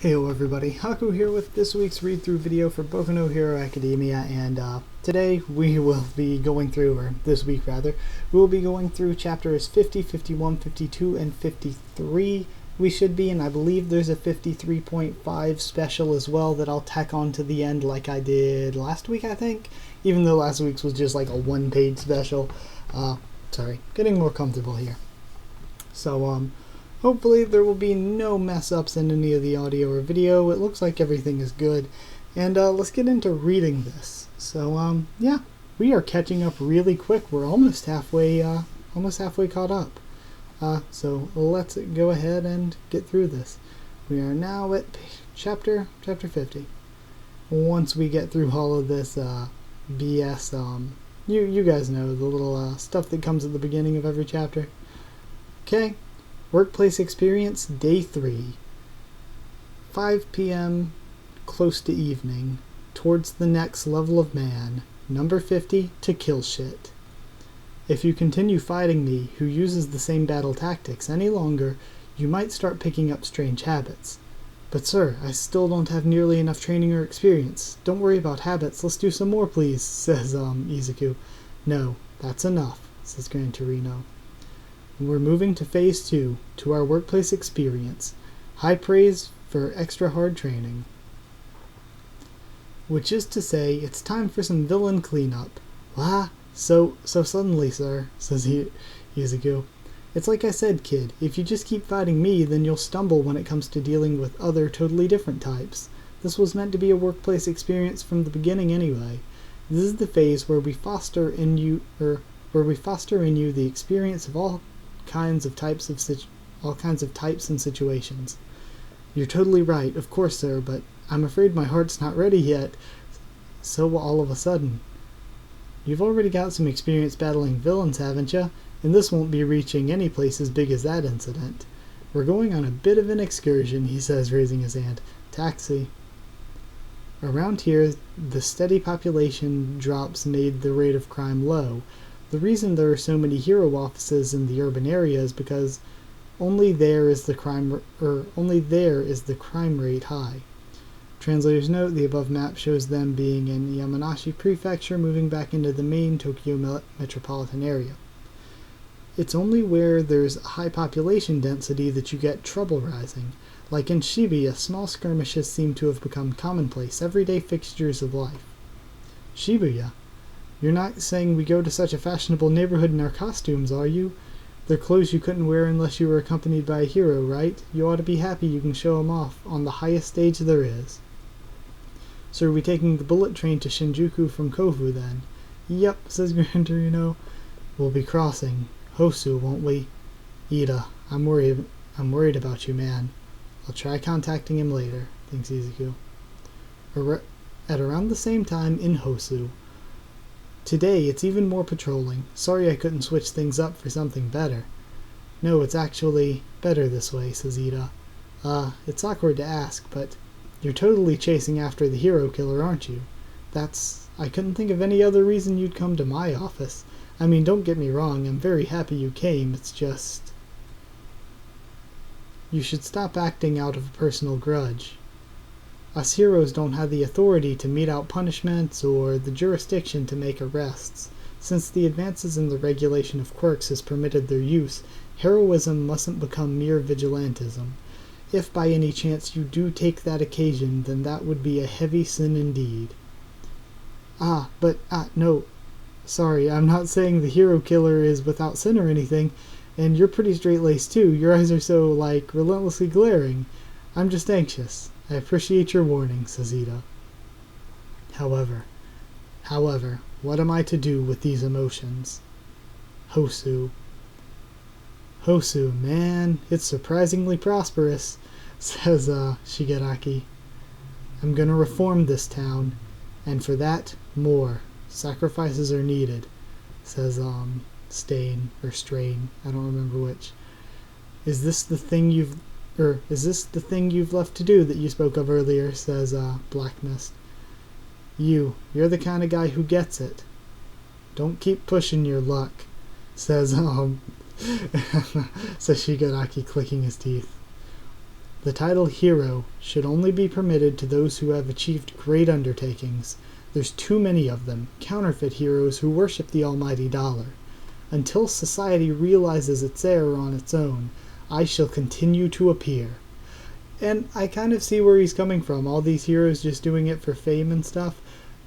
Heyo everybody, Haku here with this week's read-through video for Boku no Hero Academia, and today we will be going through, or this week rather, we will be going through chapters 50, 51, 52, and 53. We should be, and I believe there's a 53.5 special as well that I'll tack on to the end like I did last week, I think, even though last week's was just like a one-page special. Sorry, getting more comfortable here. So, hopefully there will be no mess-ups in any of the audio or video. It looks like everything is good. And let's get into reading this. So, yeah, we are catching up really quick. We're almost halfway caught up. So let's go ahead and get through this. We are now at chapter 50. Once we get through all of this BS, you guys know, the little stuff that comes at the beginning of every chapter. Okay. Workplace experience, day 3. 5 p.m., close to evening, towards the next level of man, number 50, to kill shit. If you continue fighting me, who uses the same battle tactics, any longer, you might start picking up strange habits. But sir, I still don't have nearly enough training or experience. Don't worry about habits, let's do some more please, says Izuku. No, that's enough, says Gran Torino. We're moving to phase 2, to our workplace experience. High praise for extra hard training. Which is to say, it's time for some villain cleanup. Wah, so suddenly, sir, says Izuku. It's like I said, kid, if you just keep fighting me, then you'll stumble when it comes to dealing with other totally different types. This was meant to be a workplace experience from the beginning anyway. This is the phase where we foster in you the experience of all kinds of types and situations. You're totally right, of course, sir, but I'm afraid my heart's not ready yet. So all of a sudden. You've already got some experience battling villains, haven't you? And this won't be reaching any place as big as that incident. We're going on a bit of an excursion, he says, raising his hand. Taxi. Around here, the steady population drops made the rate of crime low. The reason there are so many hero offices in the urban area is because only there is the crime rate high. Translator's note: the above map shows them being in Yamanashi Prefecture, moving back into the main Tokyo metropolitan area. It's only where there's high population density that you get trouble rising. Like in Shibuya, small skirmishes seem to have become commonplace, everyday fixtures of life. Shibuya? You're not saying we go to such a fashionable neighborhood in our costumes, are you? They're clothes you couldn't wear unless you were accompanied by a hero, right? You ought to be happy you can show 'em off on the highest stage there is. So are we taking the bullet train to Shinjuku from Kofu, then? Yep, says Gran Torino. We'll be crossing Hosu, won't we? Ida, I'm worried about you, man. I'll try contacting him later, thinks Izuku. At around the same time in Hosu. Today, it's even more patrolling. Sorry I couldn't switch things up for something better. No, it's actually better this way, says Ida. It's awkward to ask, but you're totally chasing after the hero killer, aren't you? I couldn't think of any other reason you'd come to my office. I mean, don't get me wrong, I'm very happy you came, it's just... You should stop acting out of a personal grudge. Us heroes don't have the authority to mete out punishments or the jurisdiction to make arrests. Since the advances in the regulation of quirks has permitted their use, heroism mustn't become mere vigilantism. If by any chance you do take that occasion, then that would be a heavy sin indeed. No. Sorry, I'm not saying the hero killer is without sin or anything, and you're pretty straight-laced too. Your eyes are so, relentlessly glaring. I'm just anxious. I appreciate your warning, says Ida. However, what am I to do with these emotions? Hosu, man, it's surprisingly prosperous, says Shigaraki. I'm gonna reform this town, and for that, more. Sacrifices are needed, says Strain, I don't remember which. Is this the thing you've left to do that you spoke of earlier, says Black Mist. You're the kind of guy who gets it. Don't keep pushing your luck, says Shigaraki, clicking his teeth. The title hero should only be permitted to those who have achieved great undertakings. There's too many of them, counterfeit heroes who worship the almighty dollar. Until society realizes its error on its own, I shall continue to appear. And I kind of see where he's coming from, all these heroes just doing it for fame and stuff.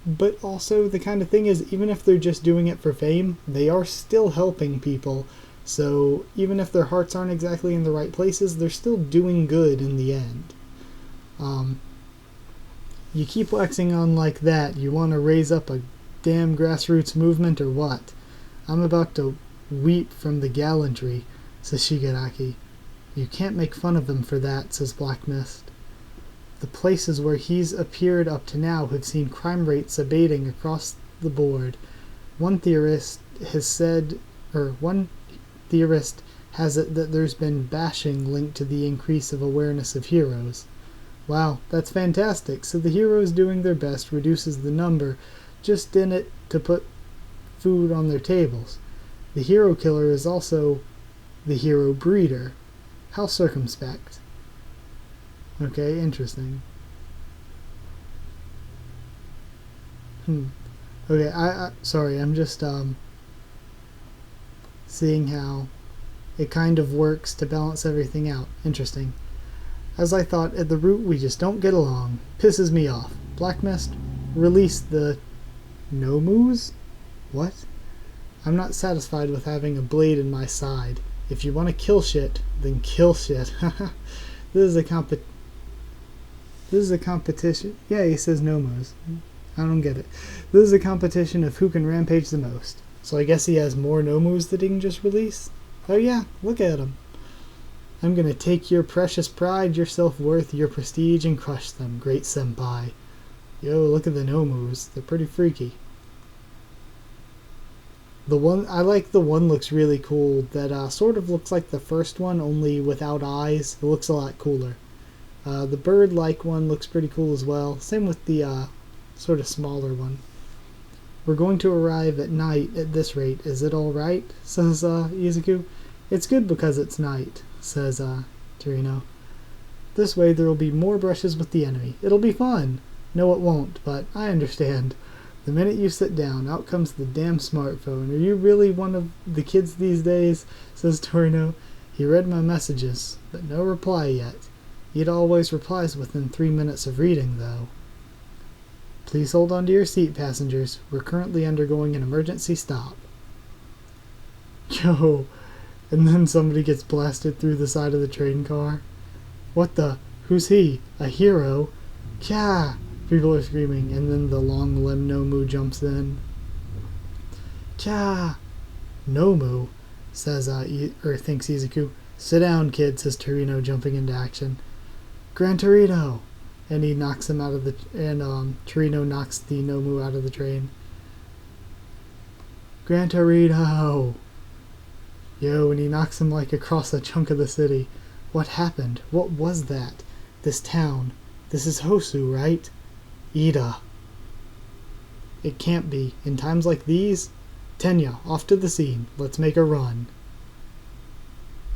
But also the kind of thing is, even if they're just doing it for fame, they are still helping people. So even if their hearts aren't exactly in the right places, they're still doing good in the end. You keep waxing on like that, you want to raise up a damn grassroots movement or what? I'm about to weep from the gallantry, says Shigaraki. You can't make fun of him for that, says Black Mist. The places where he's appeared up to now have seen crime rates abating across the board. One theorist has it that there's been bashing linked to the increase of awareness of heroes. Wow, that's fantastic. So the heroes doing their best reduces the number just in it to put food on their tables. The hero killer is also the hero breeder. How circumspect. Okay, interesting. Okay, sorry, I'm just seeing how it kind of works to balance everything out. Interesting. As I thought, at the root we just don't get along. Pisses me off. Black Mist, release the Nomus? What? I'm not satisfied with having a blade in my side. If you want to kill shit, then kill shit. This is a competition. Yeah, he says Nomus. I don't get it. This is a competition of who can rampage the most. So I guess he has more Nomus that he can just release? Oh yeah, look at him. I'm gonna take your precious pride, your self-worth, your prestige, and crush them, great senpai. Yo, look at the Nomus. They're pretty freaky. I like the one looks really cool. That sort of looks like the first one, only without eyes. It looks a lot cooler. The bird-like one looks pretty cool as well. Same with the sort of smaller one. We're going to arrive at night at this rate. Is it all right? Says Izuku. It's good because it's night, says Torino. This way there will be more brushes with the enemy. It'll be fun. No, it won't, but I understand. The minute you sit down, out comes the damn smartphone. Are you really one of the kids these days? Says Torino. He read my messages, but no reply yet. He always replies within 3 minutes of reading, though. Please hold on to your seat, passengers. We're currently undergoing an emergency stop. Yo, and then somebody gets blasted through the side of the train car. What the? Who's he? A hero? Kya! People are screaming, and then the long limb Nomu jumps in. Kya! Nomu, says, thinks Izuku. Sit down, kid, says Torino, jumping into action. Gran Torino! And he knocks him out of the... And, Torino knocks the Nomu out of the train. Gran Torino! Yo, and he knocks him, like, across a chunk of the city. What happened? What was that? This town. This is Hosu, right? Ida. It can't be. In times like these? Tenya, off to the scene. Let's make a run.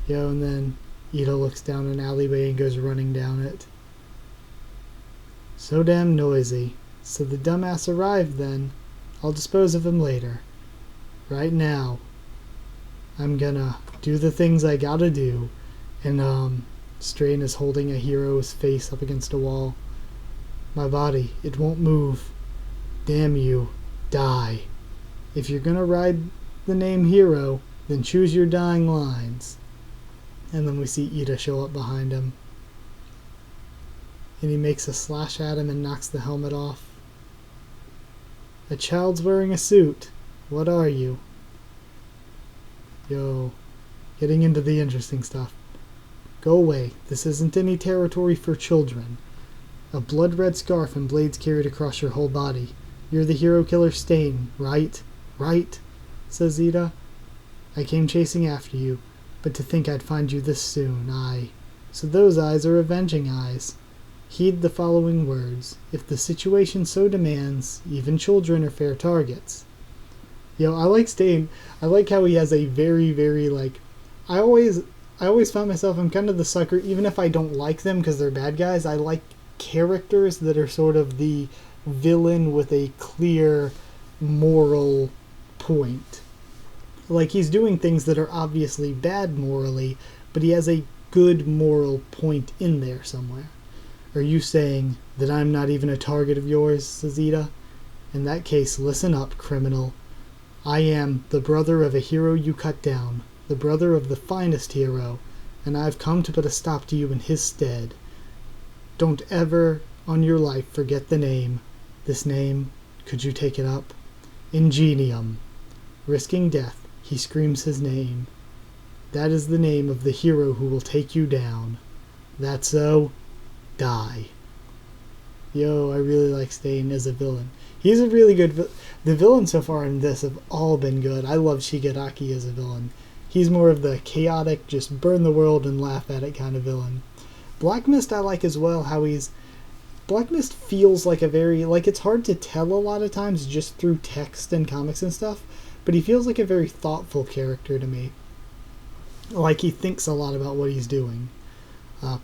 Yo, and then Ida looks down an alleyway and goes running down it. So damn noisy. So the dumbass arrived then. I'll dispose of him later. Right now. I'm gonna do the things I gotta do. And, Strain is holding a hero's face up against a wall. My body, it won't move. Damn you. Die. If you're gonna ride the name hero, then choose your dying lines. And then we see Ida show up behind him. And he makes a slash at him and knocks the helmet off. A child's wearing a suit. What are you? Yo. Getting into the interesting stuff. Go away. This isn't any territory for children. A blood-red scarf and blades carried across your whole body. You're the hero killer Stain, right? Right? Says Ida. I came chasing after you, but to think I'd find you this soon, So those eyes are avenging eyes. Heed the following words. If the situation so demands, even children are fair targets. Yo, I like Stain. I like how he has a very, very, I always I always found myself, I'm kind of the sucker, even if I don't like them because they're bad guys, I like characters that are sort of the villain with a clear moral point. Like, he's doing things that are obviously bad morally, but he has a good moral point in there somewhere. Are you saying that I'm not even a target of yours, says Ida? In that case, listen up, criminal. I am the brother of a hero you cut down, the brother of the finest hero, and I've come to put a stop to you in his stead. Don't ever on your life forget the name. This name, could you take it up? Ingenium. Risking death, he screams his name. That is the name of the hero who will take you down. That's so? Die. Yo, I really like Stain as a villain. He's a really good the villains so far in this have all been good. I love Shigaraki as a villain. He's more of the chaotic, just burn the world and laugh at it kind of villain. Black Mist I like as well, how he's... Black Mist feels like a very... Like, it's hard to tell a lot of times just through text and comics and stuff, but he feels like a very thoughtful character to me. Like, he thinks a lot about what he's doing.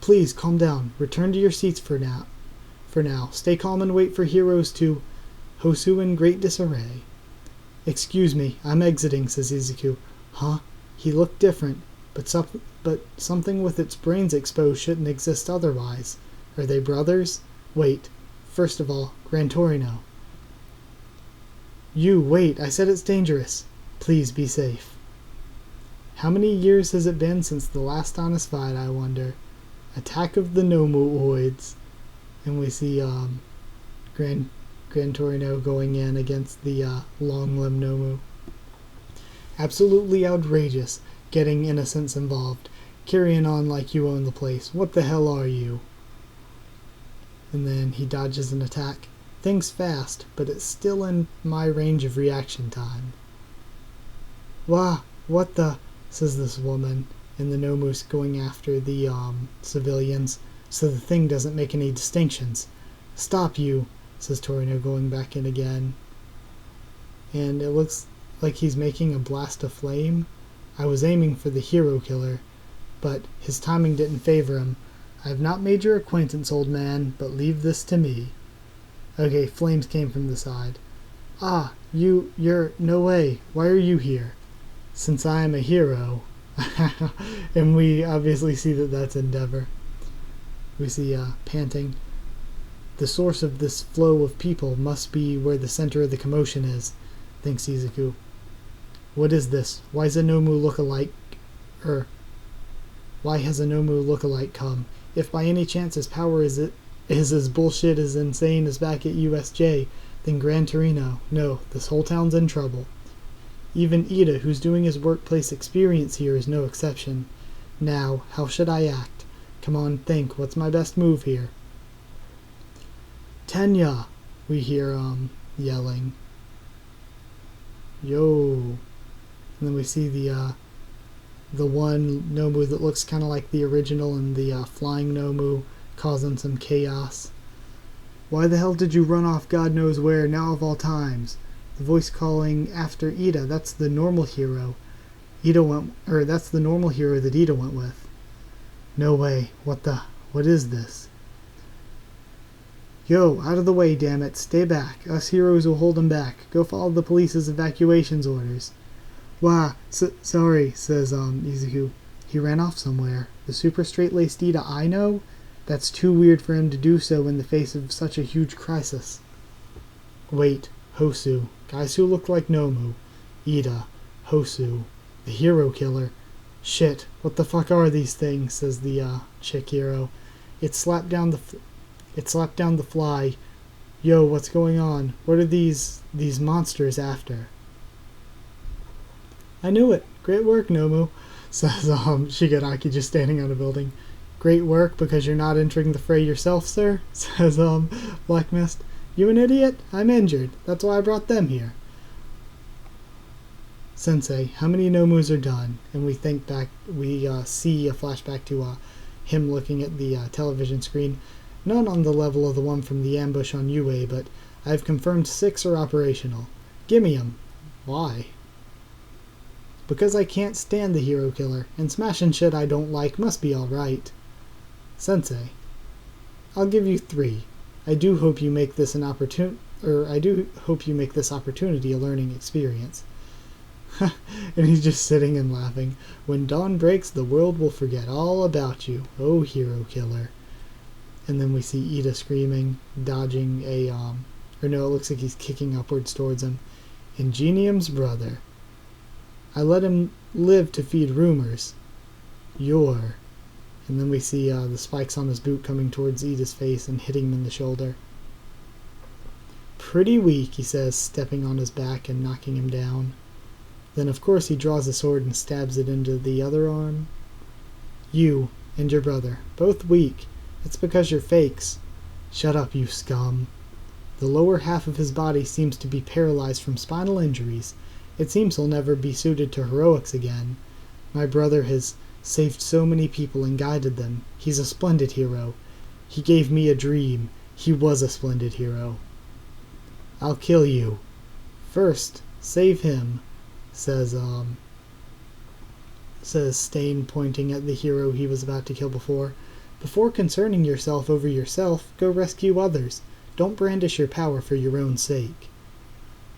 Please, calm down. Return to your seats for now. Stay calm and wait for heroes to... Hosu in great disarray. Excuse me, I'm exiting, says Izuku. Huh? He looked different, but something with its brains exposed shouldn't exist otherwise. Are they brothers? Wait. First of all, Gran Torino. You, wait, I said it's dangerous. Please be safe. How many years has it been since the last honest fight, I wonder? Attack of the Nomu-oids. And we see Gran Torino going in against the long-limbed Nomu. Absolutely outrageous, getting innocents involved. Carrying on like you own the place. What the hell are you? And then he dodges an attack. Things fast, but it's still in my range of reaction time. Wah, what the... says this woman, and the Nomu's going after the civilians, so the thing doesn't make any distinctions. Stop you, says Torino, going back in again. And it looks like he's making a blast of flame. I was aiming for the hero killer, but his timing didn't favor him. I have not made your acquaintance, old man, but leave this to me. Okay, flames came from the side. Ah, you're... no way. Why are you here? Since I am a hero. And we obviously see that that's Endeavor. We see panting. The source of this flow of people must be where the center of the commotion is, thinks Izuku. What is this? Why has a Nomu look-alike... Why has a Nomu look-alike come? If by any chance his power is as bullshit as insane as back at USJ, then Gran Torino. No, this whole town's in trouble. Even Ida, who's doing his workplace experience here, is no exception. Now, how should I act? Come on, think. What's my best move here? Tenya! We hear, yelling. Yo! And then we see the one Nomu that looks kind of like the original and the flying Nomu causing some chaos. Why the hell did you run off God knows where now of all times? The voice calling after Ida, that's the normal hero. That's the normal hero that Ida went with. No way. What is this? Yo, out of the way, damn it. Stay back. Us heroes will hold him back. Go follow the police's evacuations orders. Wah, sorry, says Izuku. He ran off somewhere. The super straight-laced Ida I know? That's too weird for him to do so in the face of such a huge crisis. Wait, Hosu. Guys who look like Nomu. Ida. Hosu. The hero killer. Shit, what the fuck are these things, says the chick hero. It slapped down the fly. Yo, what's going on? What are these monsters after? I knew it. Great work, Nomu, says Shigaraki, just standing on a building. Great work because you're not entering the fray yourself, sir, says Black Mist. You an idiot? I'm injured. That's why I brought them here. Sensei, how many Nomus are done? And we think back, we see a flashback to him looking at the television screen. Not on the level of the one from the ambush on UA, but I've confirmed 6 are operational. Gimme 'em. Why? Because I can't stand the hero killer, and smashing shit I don't like must be alright. Sensei, I'll give you 3. I do hope you make this opportunity a learning experience. And he's just sitting and laughing. When dawn breaks, the world will forget all about you, oh hero killer. And then we see Ida screaming, dodging a, or no, it looks like he's kicking upwards towards him. Ingenium's brother. I let him live to feed rumors. You're... And then we see the spikes on his boot coming towards Ida's face and hitting him in the shoulder. Pretty weak, he says, stepping on his back and knocking him down. Then of course he draws a sword and stabs it into the other arm. You and your brother, both weak. It's because you're fakes. Shut up, you scum. The lower half of his body seems to be paralyzed from spinal injuries. It seems he'll never be suited to heroics again. My brother has saved so many people and guided them. He's a splendid hero. He gave me a dream. He was a splendid hero. I'll kill you. First, save him, says Stain, pointing at the hero he was about to kill before. Before concerning yourself over yourself, go rescue others. Don't brandish your power for your own sake.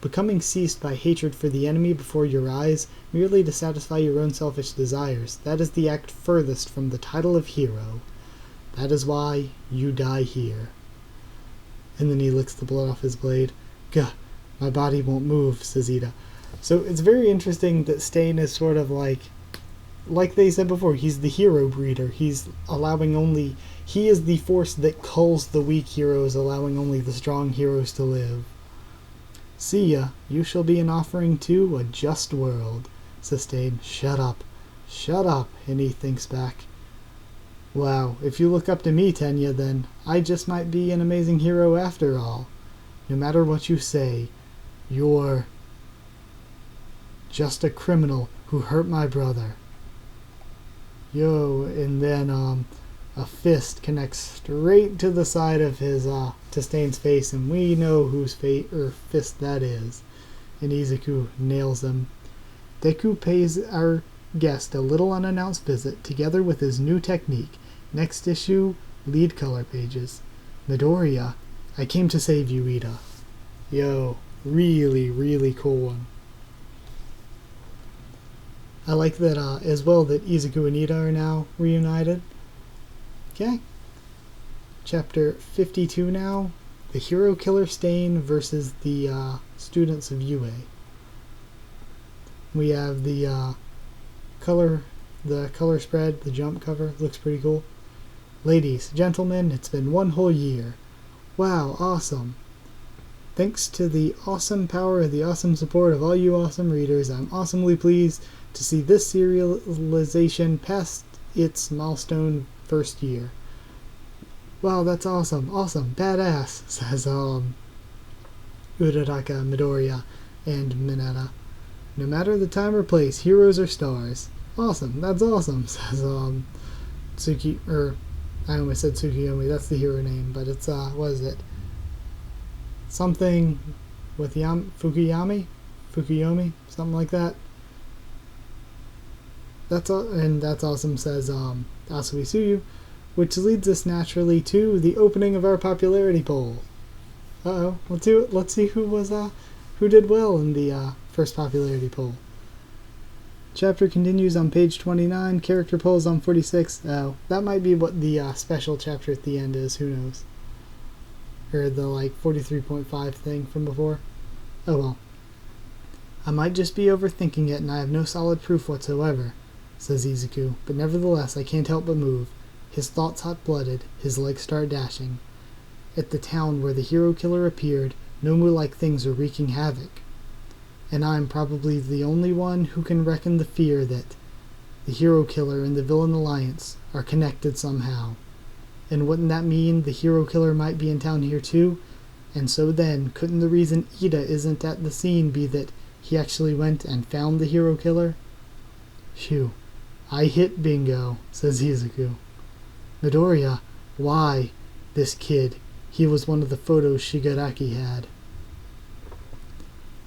Becoming seized by hatred for the enemy before your eyes, merely to satisfy your own selfish desires, that is the act furthest from the title of hero. That is why you die here. And then he licks the blood off his blade. Gah, my body won't move, says Ida. So it's very interesting that Stain is sort of like they said before, he's the hero breeder. He's allowing only, he is the force that culls the weak heroes, allowing only the strong heroes to live. See ya, you shall be an offering to a just world, says Stain. Shut up, and he thinks back. Wow, if you look up to me, Tenya, then I just might be an amazing hero after all. No matter what you say, you're just a criminal who hurt my brother. Yo, and then a fist connects straight to the side of his to Stain's face, and we know whose fist that is. And Izuku nails him. Deku pays our guest a little unannounced visit, together with his new technique. Next issue, lead color pages. Midoriya, I came to save you, Ida. Yo, really, really cool one. I like that as well that Izuku and Ida are now reunited. Okay. Chapter 52 now. The Hero Killer Stain versus the students of UA. We have the color spread, the jump cover. Looks pretty cool. Ladies, gentlemen, it's been 1 whole year. Wow, awesome. Thanks to the awesome power and the awesome support of all you awesome readers, I'm awesomely pleased to see this serialization past its milestone first year. Wow, that's awesome, badass, says Uraraka, Midoriya, and Mineta. No matter the time or place, heroes are stars. Awesome, that's awesome, says I almost said Tsukiyomi, that's the hero name, but it's, what is it? Something with Fukuyomi, something like that. That's awesome, says Asui Suyu, which leads us naturally to the opening of our popularity poll. Let's see who did well in the first popularity poll. Chapter continues on page 29, character polls on 46. Oh, that might be what the special chapter at the end is, who knows. Or the 43.5 thing from before. Oh well. I might just be overthinking it and I have no solid proof whatsoever, says Izuku, but nevertheless I can't help but move. His thoughts hot-blooded, his legs start dashing. At the town where the hero killer appeared, Nomu-like things are wreaking havoc. And I'm probably the only one who can reckon the fear that the hero killer and the villain alliance are connected somehow. And wouldn't that mean the hero killer might be in town here too? And so then, couldn't the reason Ida isn't at the scene be that he actually went and found the hero killer? Phew, I hit bingo, says Izuku. Midoriya, why? This kid, he was one of the photos Shigaraki had.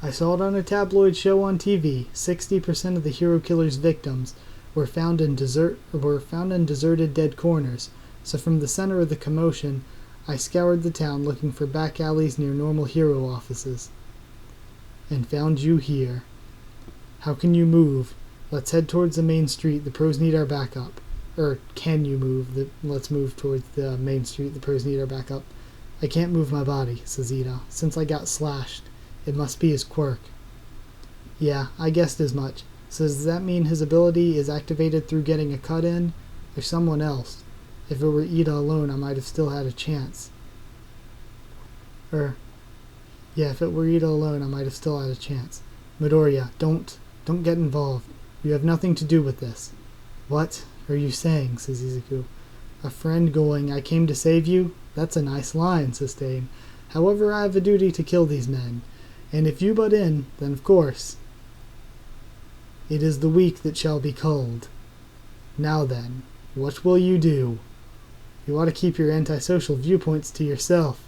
I saw it on a tabloid show on TV. 60% of the hero killer's victims were found in deserted dead corners. So from the center of the commotion, I scoured the town looking for back alleys near normal hero offices. And found you here. How can you move? Let's head towards the main street. The pros need our backup. Or can you move? Let's move towards the main street. The pros need our backup. I can't move my body, says Ida. Since I got slashed. It must be his quirk. Yeah, I guessed as much. So does that mean his ability is activated through getting a cut in? Or someone else? If it were Ida alone, I might have still had a chance. If it were Ida alone, I might have still had a chance. Midoriya, don't get involved. You have nothing to do with this. What are you saying, says Izuku. A friend going, I came to save you? That's a nice line, says Stain. However, I have a duty to kill these men. And if you butt in, then of course. It is the weak that shall be culled. Now then, what will you do? You ought to keep your antisocial viewpoints to yourself.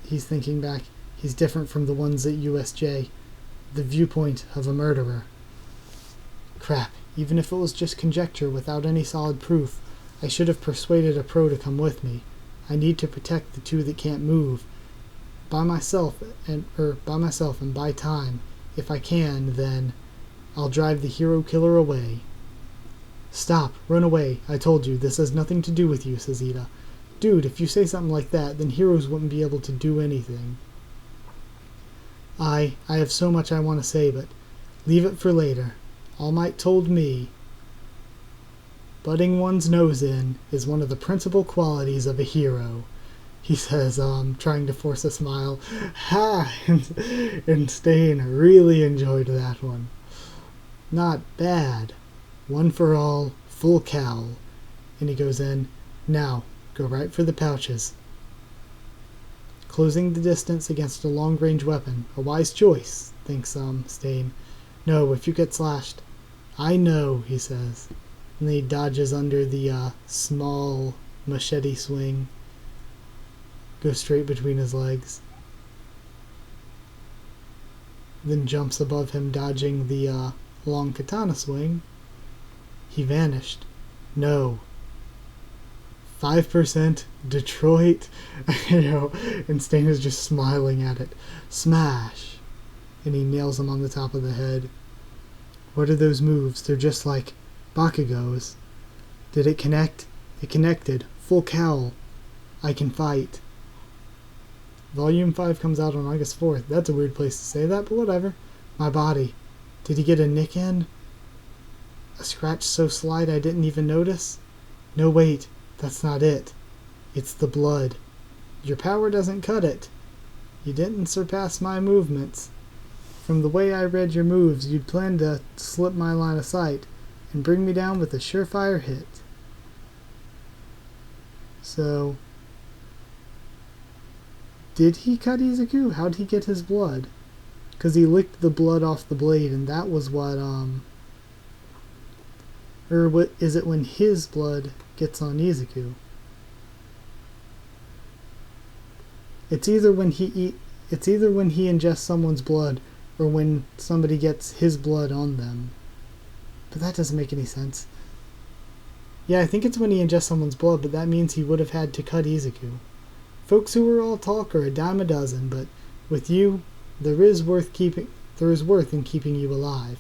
He's thinking back. He's different from the ones at USJ. The viewpoint of a murderer. Crap. Even if it was just conjecture without any solid proof, I should have persuaded a pro to come with me. I need to protect the two that can't move. By myself and by time. If I can, then I'll drive the hero killer away. Stop. Run away. I told you, this has nothing to do with you, says Ida. Dude, if you say something like that, then heroes wouldn't be able to do anything. I have so much I want to say, but leave it for later. All Might told me, butting one's nose in is one of the principal qualities of a hero. He says, trying to force a smile. Ha! And Stain really enjoyed that one. Not bad. One for all, full cowl. And he goes in. Now, go right for the pouches. Closing the distance against a long-range weapon. A wise choice, thinks Stain. No, if you get slashed. I know, he says. And then he dodges under the small machete swing. Goes straight between his legs. Then jumps above him, dodging the long katana swing. He vanished. No. 5% Detroit. And Stain is just smiling at it. Smash. And he nails him on the top of the head. What are those moves? They're just like Bakugo's. Did it connect? It connected. Full cowl. I can fight. Volume 5 comes out on August 4th. That's a weird place to say that, but whatever. My body. Did he get a nick in? A scratch so slight I didn't even notice? No, wait. That's not it. It's the blood. Your power doesn't cut it. You didn't surpass my movements. From the way I read your moves, you'd plan to slip my line of sight and bring me down with a surefire hit. So, did he cut Izuku? How'd he get his blood? Because he licked the blood off the blade, and that was what, or what is it when his blood gets on Izuku? It's either when he ingests someone's blood, or when somebody gets his blood on them. But that doesn't make any sense. Yeah, I think it's when he ingests someone's blood, but that means he would have had to cut Izuku. Folks who are all talk are a dime a dozen, but with you, there is worth in keeping you alive.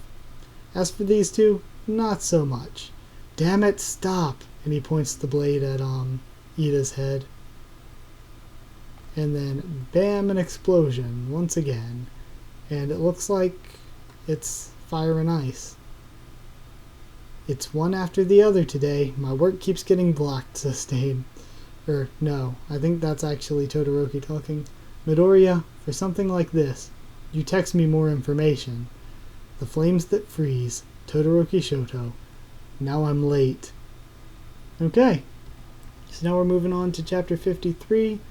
As for these two, not so much. Damn it, stop! And he points the blade at Ida's head. And then, bam, an explosion, once again. And it looks like it's fire and ice. It's one after the other today. My work keeps getting blocked, says Stain. No, I think that's actually Todoroki talking. Midoriya, for something like this, you text me more information. The flames that freeze. Todoroki Shoto. Now I'm late. Okay. So now we're moving on to chapter 53.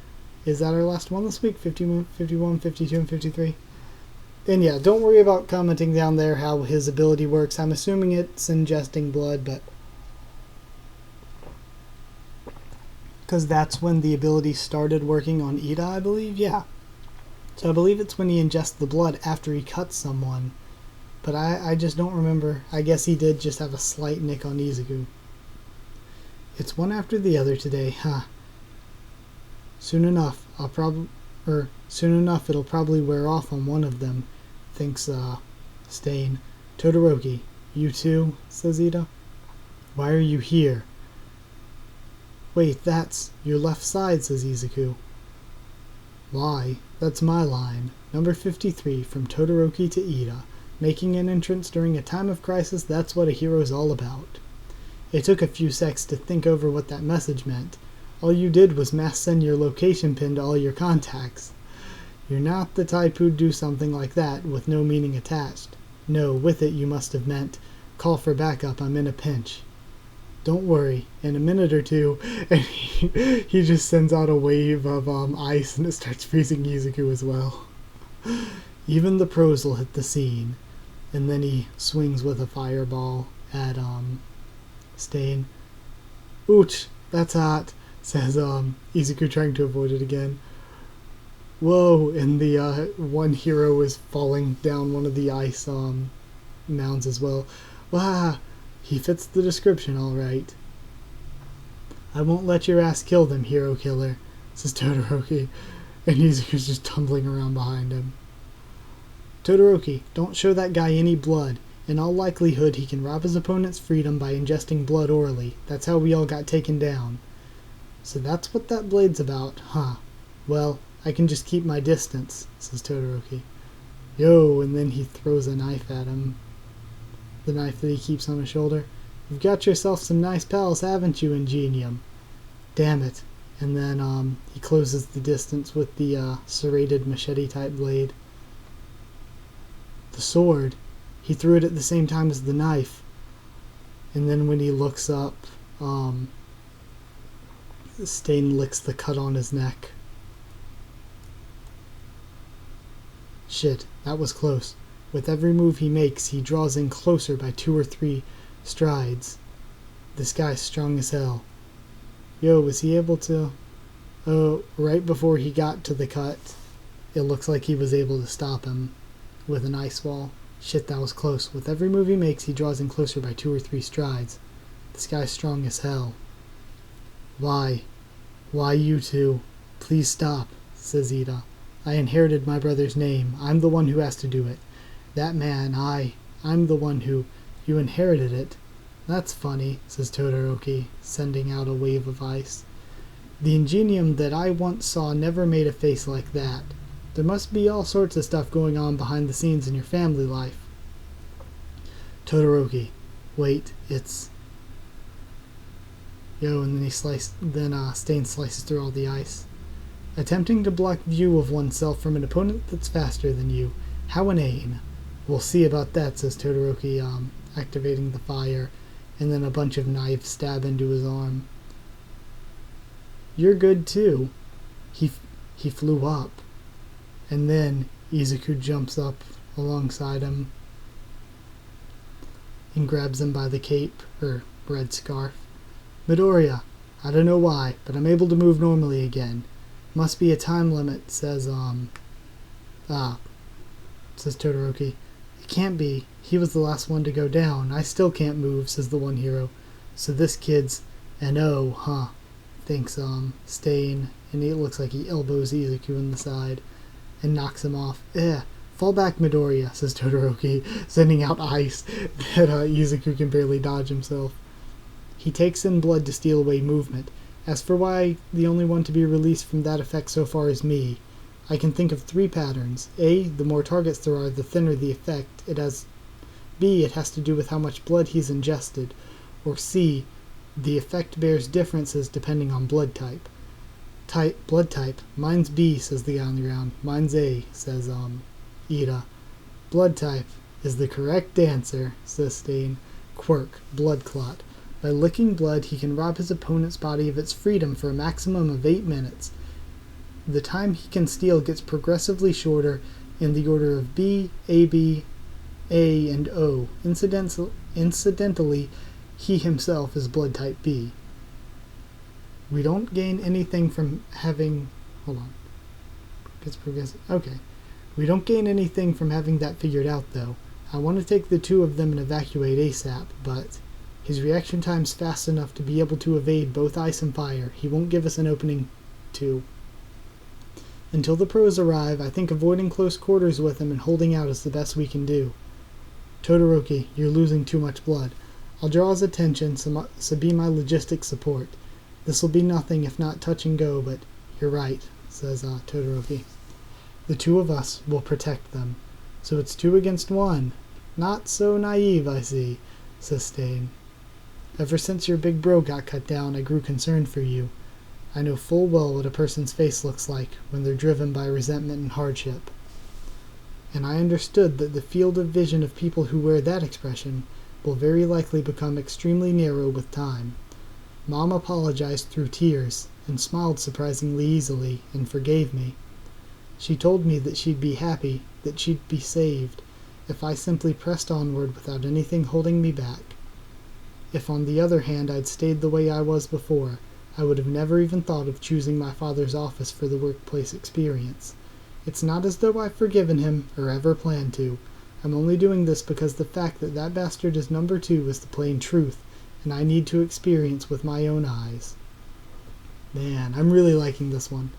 Is that our last one this week? 51, 52, and 53? And yeah, don't worry about commenting down there how his ability works. I'm assuming it's ingesting blood, but because that's when the ability started working on Ida, I believe. Yeah. So I believe it's when he ingests the blood after he cuts someone. But I just don't remember. I guess he did just have a slight nick on Izuku. It's one after the other today, huh? Soon enough it'll probably wear off on one of them, thinks Stain. Todoroki, you too, says Ida. Why are you here? Wait, that's your left side, says Izuku. Why? That's my line. Number 53, from Todoroki to Ida. Making an entrance during a time of crisis, that's what a hero's all about. It took a few secs to think over what that message meant. All you did was mass send your location pin to all your contacts. You're not the type who'd do something like that with no meaning attached. No, with it you must have meant, call for backup, I'm in a pinch. Don't worry, in a minute or two, and he just sends out a wave of ice and it starts freezing Izuku as well. Even the pros will hit the scene. And then he swings with a fireball at Stain. Ouch, that's hot, says Izuku, trying to avoid it again. Whoa, and the one hero is falling down one of the ice mounds as well. Wah, he fits the description all right. I won't let your ass kill them, hero killer, says Todoroki, and Izuku's just tumbling around behind him. Todoroki, don't show that guy any blood. In all likelihood, he can rob his opponent's freedom by ingesting blood orally. That's how we all got taken down. So that's what that blade's about, huh? Well, I can just keep my distance, says Todoroki. Yo, and then he throws a knife at him. The knife that he keeps on his shoulder. You've got yourself some nice pals, haven't you, Ingenium? Damn it. And then he closes the distance with the serrated machete-type blade. The sword. He threw it at the same time as the knife. And then when he looks up, Stain licks the cut on his neck. Shit, that was close. With every move he makes, he draws in closer by 2 or 3 strides. This guy's strong as hell. Yo, was he able to... Oh, right before he got to the cut, it looks like he was able to stop him with an ice wall. Shit, that was close. With every move he makes, he draws in closer by 2 or 3 strides. This guy's strong as hell. Why? Why you two? Please stop, says Ida. I inherited my brother's name. I'm the one who has to do it. That man, I'm the one who... You inherited it. That's funny, says Todoroki, sending out a wave of ice. The Ingenium that I once saw never made a face like that. There must be all sorts of stuff going on behind the scenes in your family life. Todoroki. Wait, it's... Yo, and then Stain slices through all the ice. Attempting to block view of oneself from an opponent that's faster than you. How inane. We'll see about that, says Todoroki, activating the fire, and then a bunch of knives stab into his arm. You're good too. He flew up. And then Izuku jumps up alongside him and grabs him by the cape, or red scarf. Midoriya, I don't know why, but I'm able to move normally again. Must be a time limit, says Todoroki. It can't be. He was the last one to go down. I still can't move, says the one hero. So this kid's an O, huh? Thinks Stain, and it looks like he elbows Izuku in the side and knocks him off. Fall back, Midoriya, says Todoroki, sending out ice that Izuku can barely dodge himself. He takes in blood to steal away movement. As for why the only one to be released from that effect so far is me, I can think of 3 patterns. A, the more targets there are, the thinner the effect. B, it has to do with how much blood he's ingested. Or C, the effect bears differences depending on blood type. Blood type. Mine's B, says the guy on the ground. Mine's A, says Ida. Blood type is the correct answer, says Stain. Quirk. Blood clot. By licking blood, he can rob his opponent's body of its freedom for a maximum of 8 minutes. The time he can steal gets progressively shorter in the order of B, AB, A, and O. Incidentally, he himself is blood type B. We don't gain anything from having... Hold on. Gets progressive. Okay. We don't gain anything from having that figured out, though. I want to take the two of them and evacuate ASAP, but his reaction time's fast enough to be able to evade both ice and fire. He won't give us an opening to. Until the pros arrive, I think avoiding close quarters with him and holding out is the best we can do. Todoroki, you're losing too much blood. I'll draw his attention, so be my logistic support. This'll be nothing if not touch and go, but you're right, says Todoroki. The two of us will protect them. So it's 2 against 1. Not so naive, I see, says Stain. Ever since your big bro got cut down, I grew concerned for you. I know full well what a person's face looks like when they're driven by resentment and hardship. And I understood that the field of vision of people who wear that expression will very likely become extremely narrow with time. Mom apologized through tears and smiled surprisingly easily and forgave me. She told me that she'd be happy, that she'd be saved, if I simply pressed onward without anything holding me back. If on the other hand I'd stayed the way I was before, I would have never even thought of choosing my father's office for the workplace experience. It's not as though I've forgiven him, or ever plan to. I'm only doing this because the fact that that bastard is number 2 is the plain truth, and I need to experience with my own eyes. Man, I'm really liking this one.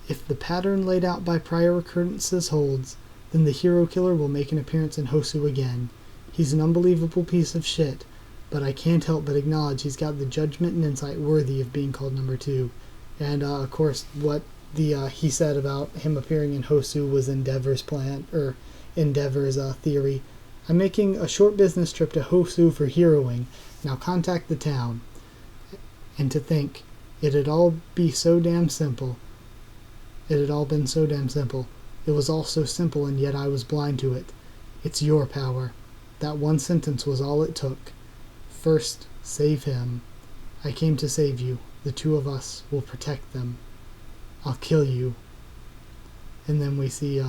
If the pattern laid out by prior occurrences holds, then the hero killer will make an appearance in Hosu again. He's an unbelievable piece of shit, but I can't help but acknowledge he's got the judgment and insight worthy of being called number 2. And, of course, what he said about him appearing in Hosu was Endeavor's plan, or Endeavor's theory. I'm making a short business trip to Hosu for heroing. Now contact the town. And to think, it had all been so damn simple. It was all so simple, and yet I was blind to it. It's your power. That one sentence was all it took. First, save him. I came to save you. The two of us will protect them. I'll kill you. And then we see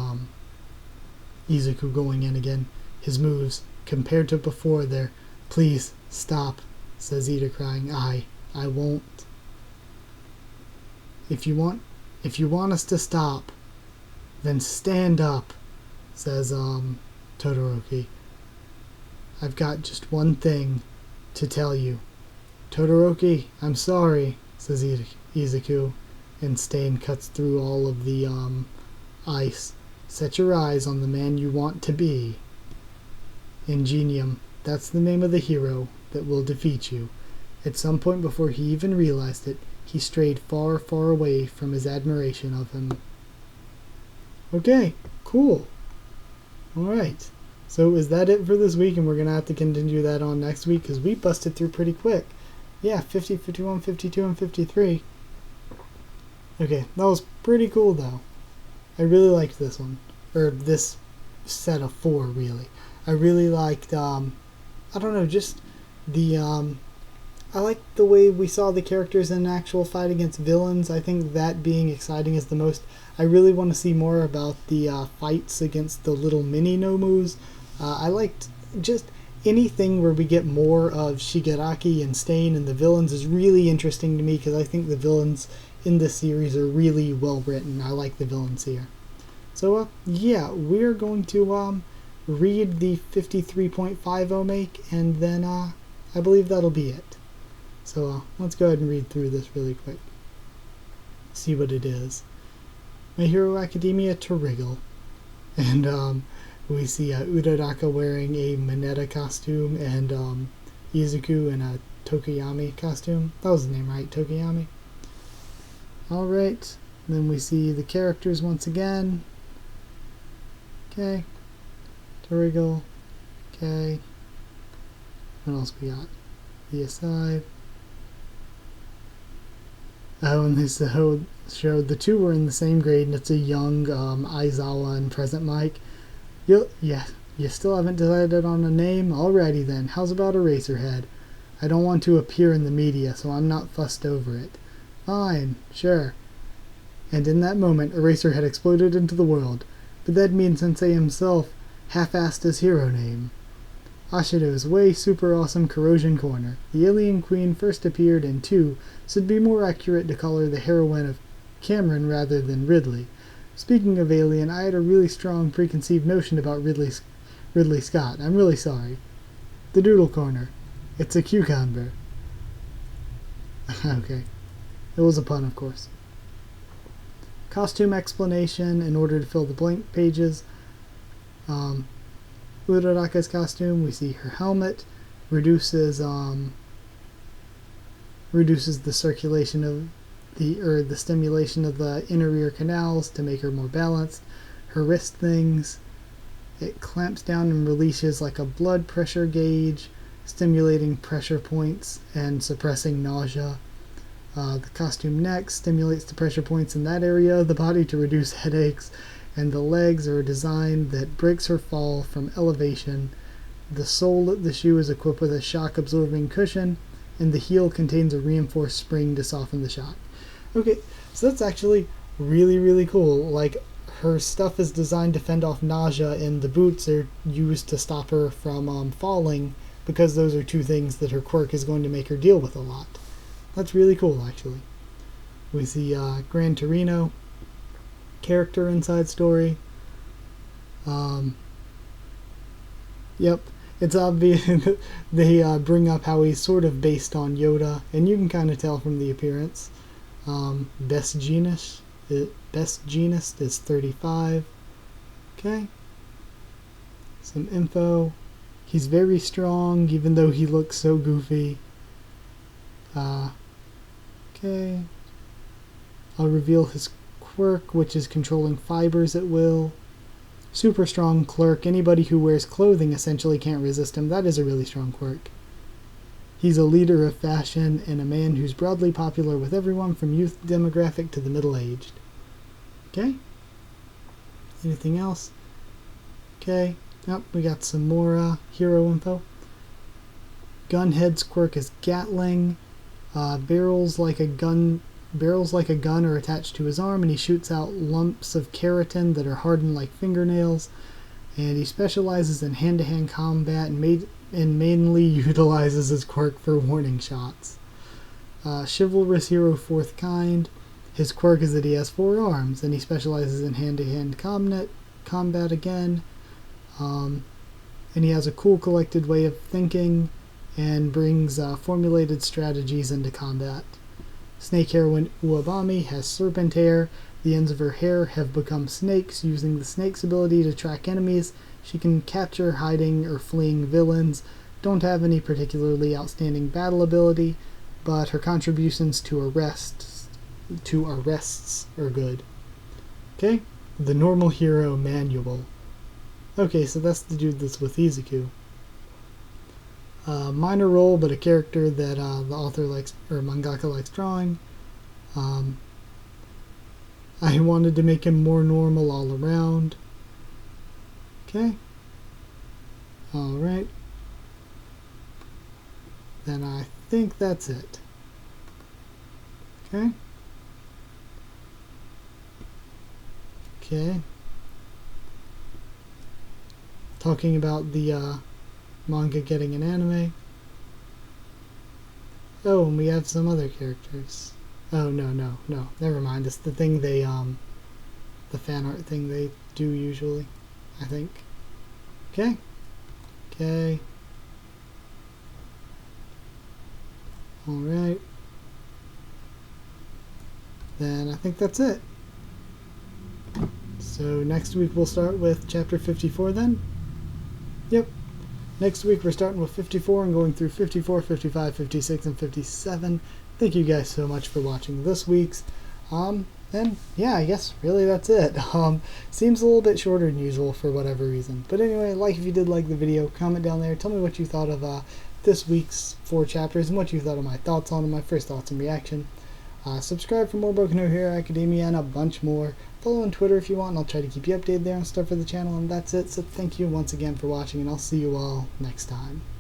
Izuku going in again. His moves, compared to before, they're, please, stop, says Ida crying. I won't. If you want us to stop, then stand up, says Todoroki. I've got just one thing to tell you. Todoroki, I'm sorry, says Izuku, and Stain cuts through all of the ice. Set your eyes on the man you want to be. Ingenium, that's the name of the hero that will defeat you. At some point before he even realized it, he strayed far, far away from his admiration of him. Okay, cool. Alright, so is that it for this week? And we're going to have to continue that on next week because we busted through pretty quick. Yeah, 50, 51, 52, and 53. Okay, that was pretty cool though. I really liked this one. Or this set of 4, really. I really liked, I don't know, just the, I like the way we saw the characters in an actual fight against villains. I think that being exciting is the most. I really want to see more about the fights against the little mini Nomus. I liked just anything where we get more of Shigaraki and Stain and the villains is really interesting to me because I think the villains in this series are really well written. I like the villains here. So, yeah, we're going to read the 53.50 make, and then I believe that'll be it. So let's go ahead and read through this really quick. See what it is. My Hero Academia to Wriggle. And we see Uraraka wearing a Mineta costume and Izuku in a Tokiyami costume. That was the name, right? Tokiyami? Alright. Then we see the characters once again. Okay. To Wriggle. Okay. What else we got? The aside. Oh, and they showed the two were in the same grade, and it's a young Aizawa and present Mike. You still haven't decided on a name? Alrighty then, how's about Eraserhead? I don't want to appear in the media, so I'm not fussed over it. Fine, sure. And in that moment, Eraserhead exploded into the world, but that means Sensei himself half-assed his hero name. Ashido's way super awesome Corrosion Corner. The Alien Queen first appeared in 2, so it'd be more accurate to call her the heroine of Cameron rather than Ridley. Speaking of Alien, I had a really strong preconceived notion about Ridley Scott. I'm really sorry. The Doodle Corner. It's a cucumber. Okay. It was a pun, of course. Costume explanation in order to fill the blank pages. Uraraka's costume, we see her helmet reduces the circulation of the stimulation of the inner ear canals to make her more balanced. Her wrist things, it clamps down and releases like a blood pressure gauge, stimulating pressure points and suppressing nausea. The costume neck stimulates the pressure points in that area of the body to reduce headaches, and the legs are a design that breaks her fall from elevation. The sole of the shoe is equipped with a shock-absorbing cushion, and the heel contains a reinforced spring to soften the shock. Okay, so that's actually really, really cool. Like, her stuff is designed to fend off nausea, and the boots are used to stop her from falling, because those are two things that her quirk is going to make her deal with a lot. That's really cool, actually. We see Gran Torino, character inside story. Yep, it's obvious they bring up how he's sort of based on Yoda, and you can kind of tell from the appearance. Best genus is 35. Okay. Some info. He's very strong, even though he looks so goofy. Okay. I'll reveal his quirk, which is controlling fibers at will. Super strong clerk. Anybody who wears clothing essentially can't resist him. That is a really strong quirk. He's a leader of fashion and a man who's broadly popular with everyone from youth demographic to the middle-aged. Okay. Anything else? Okay. Yep, we got some more hero info. Gunhead's quirk is Gatling. Barrels like a gun are attached to his arm, and he shoots out lumps of keratin that are hardened like fingernails. And he specializes in hand-to-hand combat and mainly utilizes his quirk for warning shots. Chivalrous hero fourth kind. His quirk is that he has 4 arms, and he specializes in hand-to-hand combat again. And he has a cool collected way of thinking and brings formulated strategies into combat. Snakehair Uabami has serpent hair. The ends of her hair have become snakes. Using the snake's ability to track enemies, she can capture, hiding, or fleeing villains. Don't have any particularly outstanding battle ability, but her contributions to arrests are good. Okay, the normal hero manual. Okay, so that's the dude that's with Izuku. Minor role, but a character that the author likes, or mangaka likes drawing. I wanted to make him more normal all around. Okay. Alright. Then I think that's it. Okay. Okay. Talking about the manga getting an anime. Oh, and we have some other characters. Oh, no. Never mind. It's the thing they, the fan art thing they do usually, I think. Okay. Okay. Alright. Then I think that's it. So next week we'll start with chapter 54 then? Yep. Next week we're starting with 54 and going through 54, 55, 56, and 57. Thank you guys so much for watching this week's. And yeah, I guess really that's it. Seems a little bit shorter than usual for whatever reason. But anyway, like if you did like the video, comment down there. Tell me what you thought of this week's 4 chapters and what you thought of my thoughts on them, my first thoughts and reaction. Subscribe for more Boku no Hero Academia and a bunch more. Follow on Twitter if you want, and I'll try to keep you updated there on stuff for the channel. And that's it, so thank you once again for watching, and I'll see you all next time.